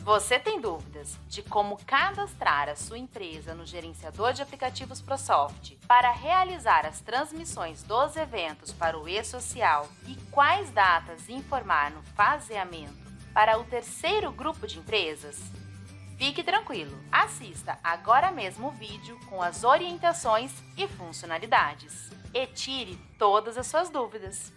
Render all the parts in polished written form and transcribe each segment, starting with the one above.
Você tem dúvidas de como cadastrar a sua empresa no gerenciador de aplicativos ProSoft para realizar as transmissões dos eventos para o e-social e quais datas informar no faseamento para o terceiro grupo de empresas? Fique tranquilo, assista agora mesmo o vídeo com as orientações e funcionalidades e tire todas as suas dúvidas.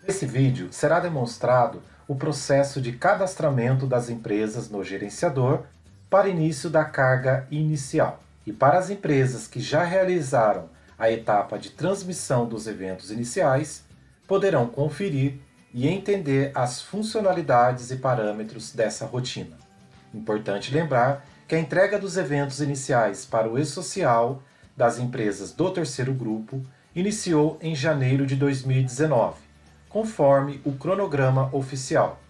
Nesse vídeo será demonstrado o processo de cadastramento das empresas no gerenciador para início da carga inicial. E para as empresas que já realizaram a etapa de transmissão dos eventos iniciais, poderão conferir e entender as funcionalidades e parâmetros dessa rotina. Importante lembrar que a entrega dos eventos iniciais para o e-social das empresas do terceiro grupo iniciou em janeiro de 2019, conforme o cronograma oficial.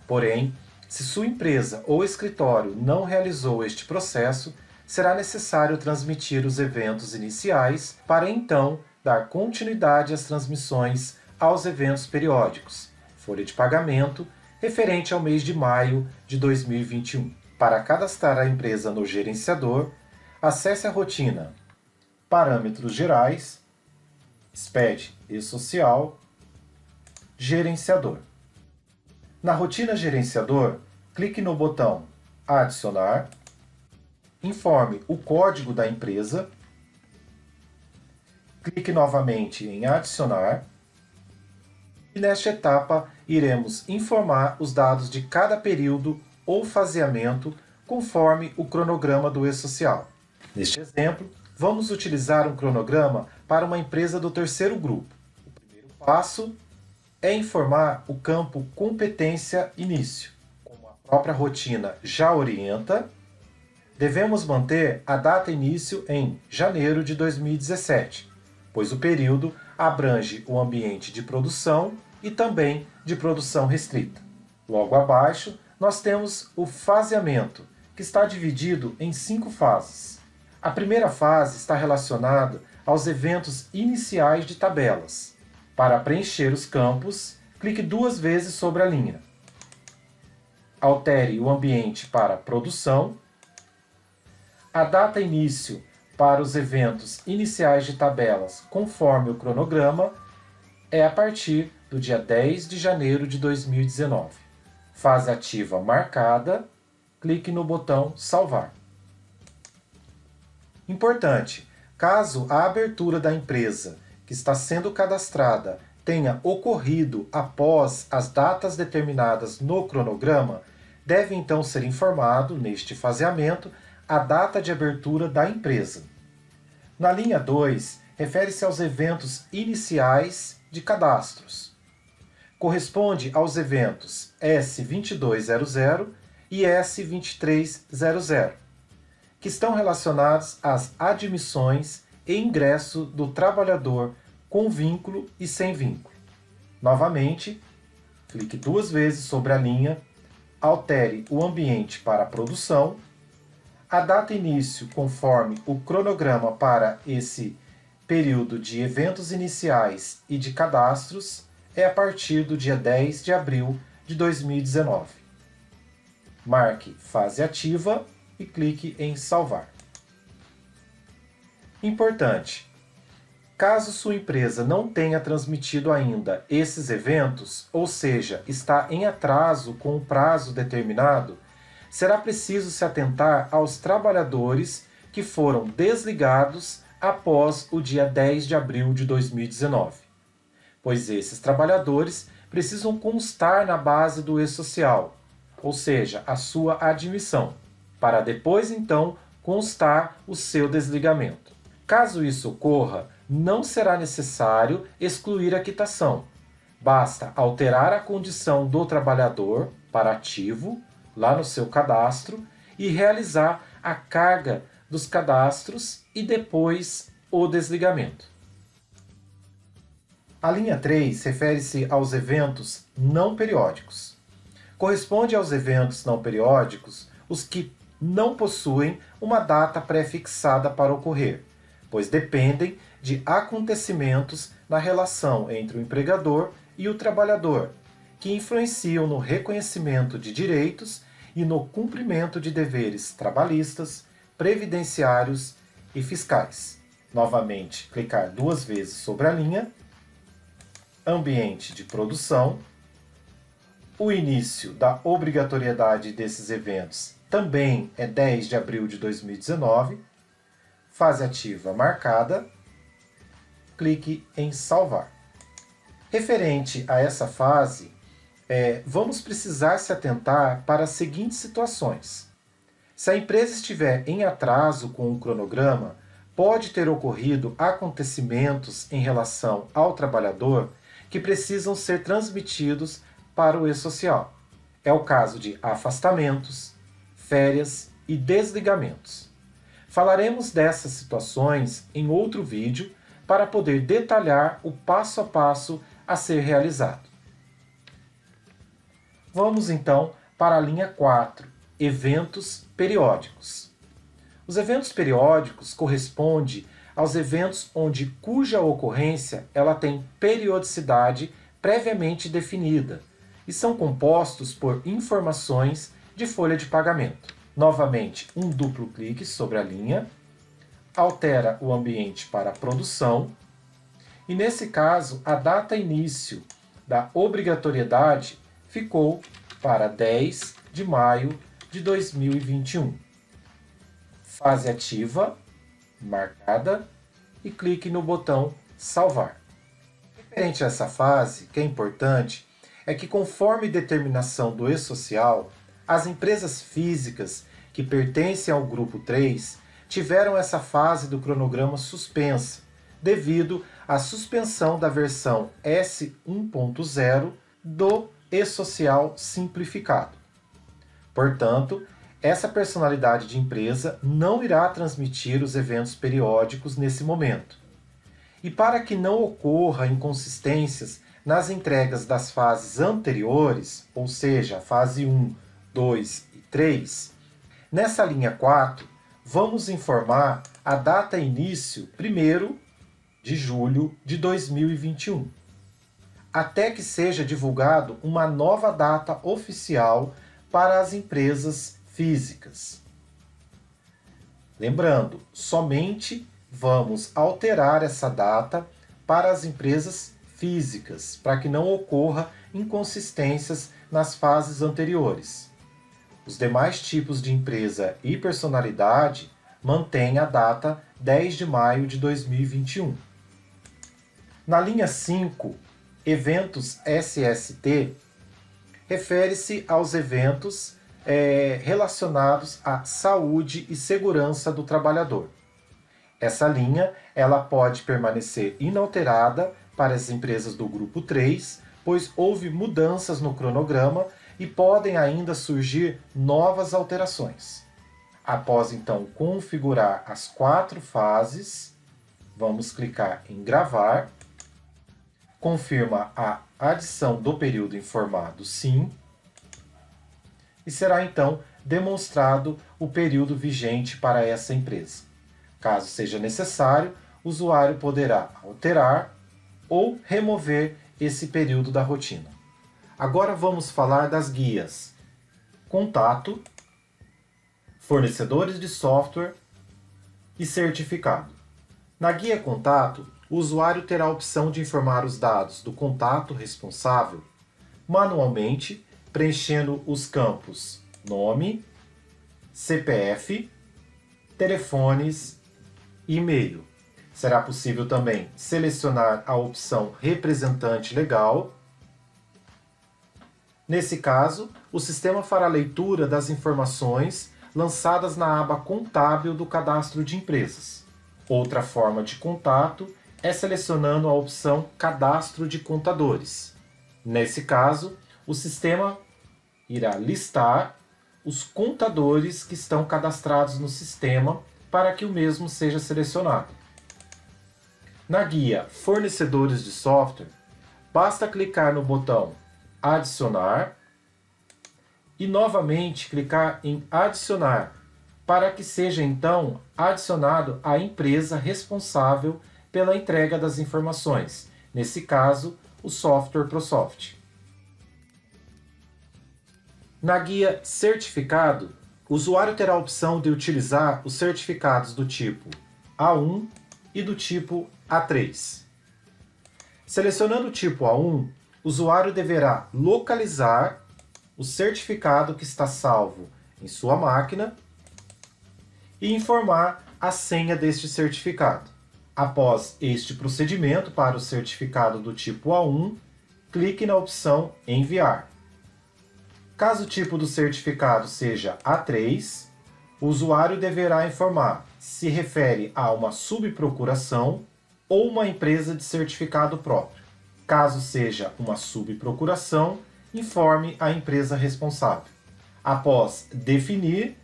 Porém, se sua empresa ou escritório não realizou este processo, será necessário transmitir os eventos iniciais para então dar continuidade às transmissões aos eventos periódicos, folha de pagamento, referente ao mês de maio de 2021. Para cadastrar a empresa no gerenciador, acesse a rotina Parâmetros Gerais, SPED e-social, Gerenciador. Na rotina Gerenciador, clique no botão Adicionar, informe o código da empresa, clique novamente em Adicionar e nesta etapa iremos informar os dados de cada período ou faseamento conforme o cronograma do e-social. Neste exemplo, vamos utilizar um cronograma para uma empresa do terceiro grupo. O primeiro passo é informar o campo Competência Início. Como a própria rotina já orienta, devemos manter a data início em janeiro de 2017, pois o período abrange o ambiente de produção e também de produção restrita. Logo abaixo, nós temos o faseamento, que está dividido em 5 fases. A primeira fase está relacionada aos eventos iniciais de tabelas. Para preencher os campos, clique 2 vezes sobre a linha. Altere o ambiente para produção. A data início para os eventos iniciais de tabelas, conforme o cronograma, é a partir do dia 10 de janeiro de 2019. Fase ativa marcada, clique no botão Salvar. Importante, caso a abertura da empresa que está sendo cadastrada tenha ocorrido após as datas determinadas no cronograma, deve então ser informado, neste faseamento, a data de abertura da empresa. Na linha 2, refere-se aos eventos iniciais de cadastros. Corresponde aos eventos S2200 e S2300, que estão relacionados às admissões e ingresso do trabalhador com vínculo e sem vínculo. Novamente, clique 2 vezes sobre a linha, altere o ambiente para a produção, a data início conforme o cronograma para esse período de eventos iniciais e de cadastros é a partir do dia 10 de abril de 2019. Marque fase ativa e clique em salvar. Importante: caso sua empresa não tenha transmitido ainda esses eventos, ou seja, está em atraso com o prazo determinado, será preciso se atentar aos trabalhadores que foram desligados após o dia 10 de abril de 2019, pois esses trabalhadores precisam constar na base do e-social, ou seja, a sua admissão, para depois então constar o seu desligamento. Caso isso ocorra, não será necessário excluir a quitação. Basta alterar a condição do trabalhador para ativo, lá no seu cadastro, e realizar a carga dos cadastros e depois o desligamento. A linha 3 refere-se aos eventos não periódicos. Corresponde aos eventos não periódicos os que não possuem uma data pré-fixada para ocorrer, pois dependem de acontecimentos na relação entre o empregador e o trabalhador, que influenciam no reconhecimento de direitos e no cumprimento de deveres trabalhistas, previdenciários e fiscais. Novamente, clicar 2 vezes sobre a linha, ambiente de produção, o início da obrigatoriedade desses eventos também é 10 de abril de 2019, fase ativa marcada, clique em salvar. Referente a essa fase, vamos precisar se atentar para as seguintes situações. Se a empresa estiver em atraso com o cronograma, pode ter ocorrido acontecimentos em relação ao trabalhador que precisam ser transmitidos para o e-social. É o caso de afastamentos, férias e desligamentos. Falaremos dessas situações em outro vídeo para poder detalhar o passo a passo a ser realizado. Vamos então para a linha 4, eventos periódicos. Os eventos periódicos correspondem aos eventos cuja ocorrência ela tem periodicidade previamente definida e são compostos por informações de folha de pagamento. Novamente, um duplo clique sobre a linha, altera o ambiente para produção e, nesse caso, a data início da obrigatoriedade ficou para 10 de maio de 2021. Fase ativa, marcada, e clique no botão salvar. Referente a essa fase, que é importante, é que conforme determinação do e-social, as empresas físicas que pertencem ao grupo 3 tiveram essa fase do cronograma suspensa, devido à suspensão da versão S1.0 do e-social simplificado. Portanto, essa personalidade de empresa não irá transmitir os eventos periódicos nesse momento. E para que não ocorra inconsistências nas entregas das fases anteriores, ou seja, a fase 1, 2 e 3, nessa linha 4, vamos informar a data início 1º de julho de 2021, até que seja divulgado uma nova data oficial para as empresas físicas. Lembrando, somente vamos alterar essa data para as empresas físicas, para que não ocorra inconsistências nas fases anteriores. Os demais tipos de empresa e personalidade mantêm a data 10 de maio de 2021. Na linha 5, eventos SST, refere-se aos eventos relacionados à saúde e segurança do trabalhador. Essa linha ela pode permanecer inalterada para as empresas do grupo 3, pois houve mudanças no cronograma e podem ainda surgir novas alterações. Após então configurar as 4 fases, vamos clicar em gravar, confirma a adição do período informado sim, e será então demonstrado o período vigente para essa empresa. Caso seja necessário, o usuário poderá alterar ou remover esse período da rotina. Agora vamos falar das guias Contato, Fornecedores de software e Certificado. Na guia Contato, o usuário terá a opção de informar os dados do contato responsável manualmente, preenchendo os campos nome, CPF, telefones e e-mail. Será possível também selecionar a opção representante legal. Nesse caso, o sistema fará leitura das informações lançadas na aba contábil do cadastro de empresas. Outra forma de contato é selecionando a opção cadastro de contadores. Nesse caso, o sistema irá listar os contadores que estão cadastrados no sistema para que o mesmo seja selecionado. Na guia Fornecedores de software, basta clicar no botão Adicionar e novamente clicar em Adicionar, para que seja então adicionado a empresa responsável pela entrega das informações, nesse caso, o software ProSoft. Na guia Certificado, o usuário terá a opção de utilizar os certificados do tipo A1 e do tipo A3. Selecionando o tipo A1, o usuário deverá localizar o certificado que está salvo em sua máquina e informar a senha deste certificado. Após este procedimento para o certificado do tipo A1, clique na opção Enviar. Caso o tipo do certificado seja A3, o usuário deverá informar se refere a uma subprocuração ou uma empresa de certificado próprio. Caso seja uma subprocuração, informe a empresa responsável. Após definir,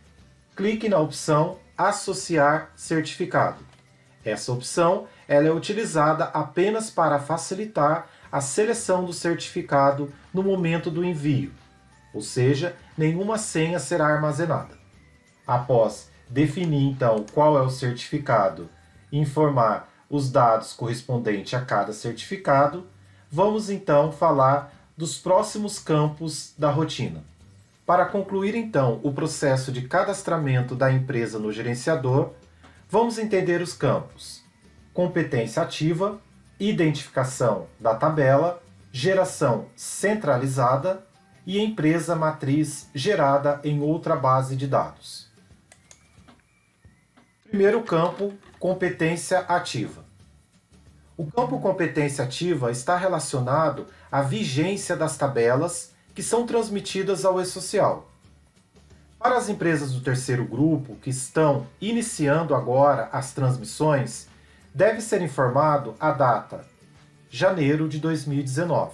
clique na opção Associar certificado. Essa opção ela é utilizada apenas para facilitar a seleção do certificado no momento do envio, ou seja, nenhuma senha será armazenada. Após definir então qual é o certificado e informar os dados correspondentes a cada certificado, vamos então falar dos próximos campos da rotina. Para concluir então o processo de cadastramento da empresa no gerenciador, vamos entender os campos: competência ativa, identificação da tabela, geração centralizada e empresa matriz gerada em outra base de dados. Primeiro campo, competência ativa. O campo competência ativa está relacionado à vigência das tabelas que são transmitidas ao e-social. Para as empresas do terceiro grupo que estão iniciando agora as transmissões, deve ser informado a data janeiro de 2019,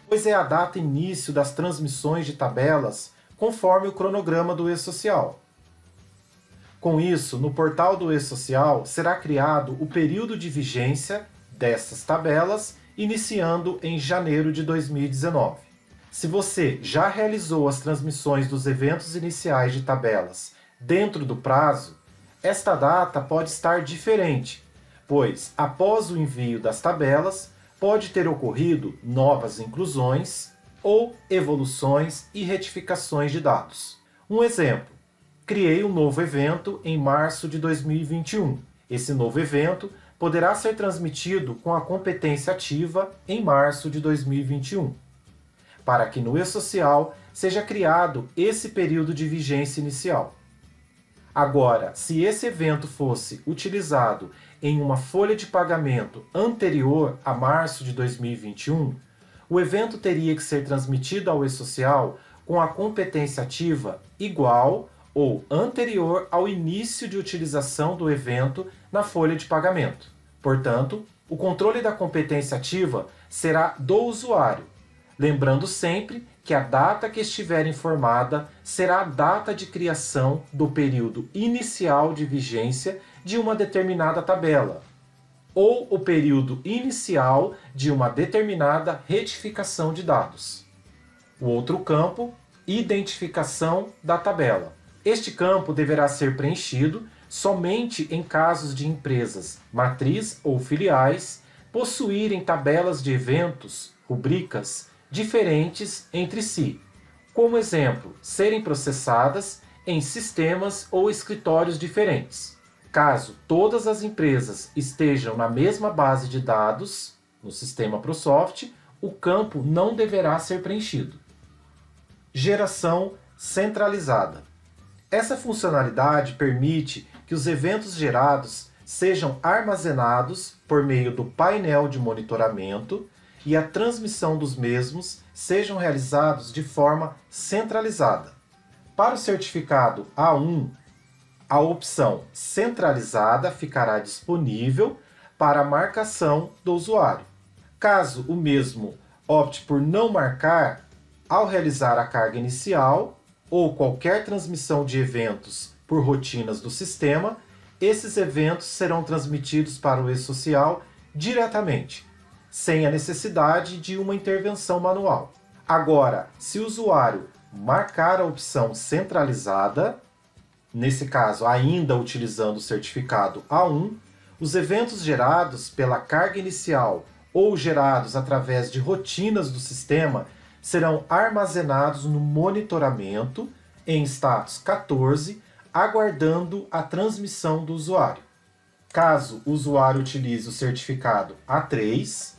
pois é a data início das transmissões de tabelas conforme o cronograma do e-social. Com isso, no portal do e-social será criado o período de vigência dessas tabelas, iniciando em janeiro de 2019. Se você já realizou as transmissões dos eventos iniciais de tabelas dentro do prazo, esta data pode estar diferente, pois após o envio das tabelas, pode ter ocorrido novas inclusões ou evoluções e retificações de dados. Um exemplo: criei um novo evento em março de 2021. Esse novo evento poderá ser transmitido com a competência ativa em março de 2021. Para que no e-social seja criado esse período de vigência inicial. Agora, se esse evento fosse utilizado em uma folha de pagamento anterior a março de 2021, o evento teria que ser transmitido ao e-social com a competência ativa igual ou anterior ao início de utilização do evento na folha de pagamento. Portanto, o controle da competência ativa será do usuário, lembrando sempre que a data que estiver informada será a data de criação do período inicial de vigência de uma determinada tabela, ou o período inicial de uma determinada retificação de dados. O outro campo, identificação da tabela. Este campo deverá ser preenchido somente em casos de empresas matriz ou filiais possuírem tabelas de eventos, rubricas, diferentes entre si. Como exemplo, serem processadas em sistemas ou escritórios diferentes. Caso todas as empresas estejam na mesma base de dados, no sistema ProSoft, o campo não deverá ser preenchido. Geração centralizada. Essa funcionalidade permite que os eventos gerados sejam armazenados por meio do painel de monitoramento e a transmissão dos mesmos sejam realizados de forma centralizada. Para o certificado A1, a opção centralizada ficará disponível para a marcação do usuário. Caso o mesmo opte por não marcar, ao realizar a carga inicial ou qualquer transmissão de eventos por rotinas do sistema, esses eventos serão transmitidos para o e-social diretamente, sem a necessidade de uma intervenção manual. Agora, se o usuário marcar a opção centralizada, nesse caso ainda utilizando o certificado A1, Os eventos gerados pela carga inicial ou gerados através de rotinas do sistema serão armazenados no monitoramento em status 14, aguardando a transmissão do usuário. Caso o usuário utilize o certificado A3,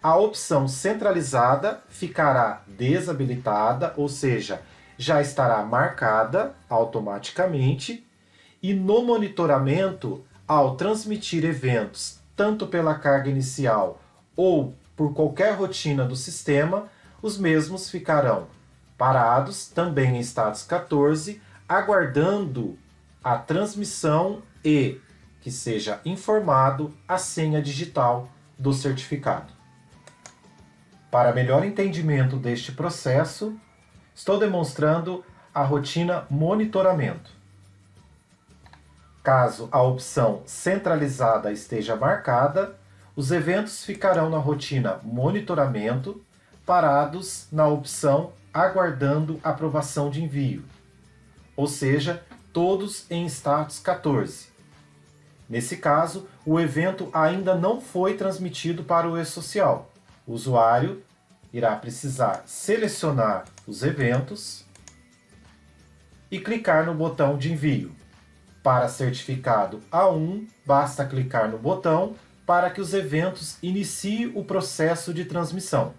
a opção centralizada ficará desabilitada, ou seja, já estará marcada automaticamente, e no monitoramento, ao transmitir eventos tanto pela carga inicial ou por qualquer rotina do sistema, os mesmos ficarão parados, também em status 14, aguardando a transmissão e que seja informado a senha digital do certificado. Para melhor entendimento deste processo, estou demonstrando a rotina monitoramento. Caso a opção centralizada esteja marcada, os eventos ficarão na rotina monitoramento, parados na opção aguardando aprovação de envio, ou seja, todos em status 14. Nesse caso, o evento ainda não foi transmitido para o e-social. O usuário irá precisar selecionar os eventos e clicar no botão de envio. Para certificado A1, basta clicar no botão para que os eventos iniciem o processo de transmissão.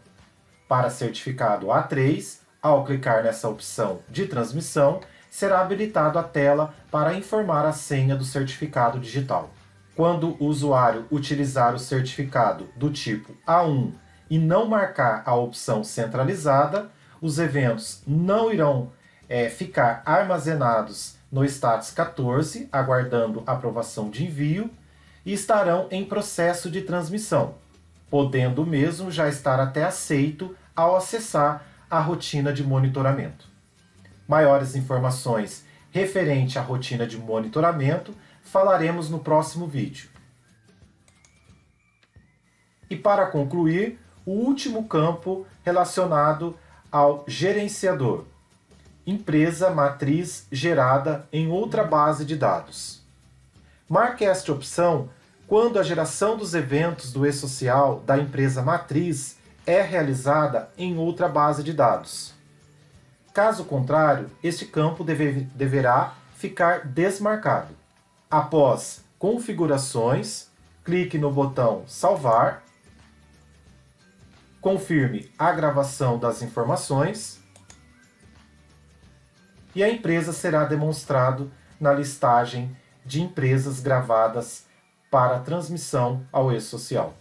Para certificado A3, ao clicar nessa opção de transmissão, será habilitado a tela para informar a senha do certificado digital. Quando o usuário utilizar o certificado do tipo A1 e não marcar a opção centralizada, os eventos não irão ficar armazenados no status 14, aguardando aprovação de envio, e estarão em processo de transmissão, podendo o mesmo já estar até aceito ao acessar a rotina de monitoramento. Maiores informações referente à rotina de monitoramento falaremos no próximo vídeo. E para concluir, o último campo relacionado ao gerenciador. Empresa matriz gerada em outra base de dados. Marque esta opção quando a geração dos eventos do e-social da empresa matriz é realizada em outra base de dados. Caso contrário, este campo deverá ficar desmarcado. Após configurações, clique no botão salvar, confirme a gravação das informações e a empresa será demonstrado na listagem de empresas gravadas para transmissão ao e-social.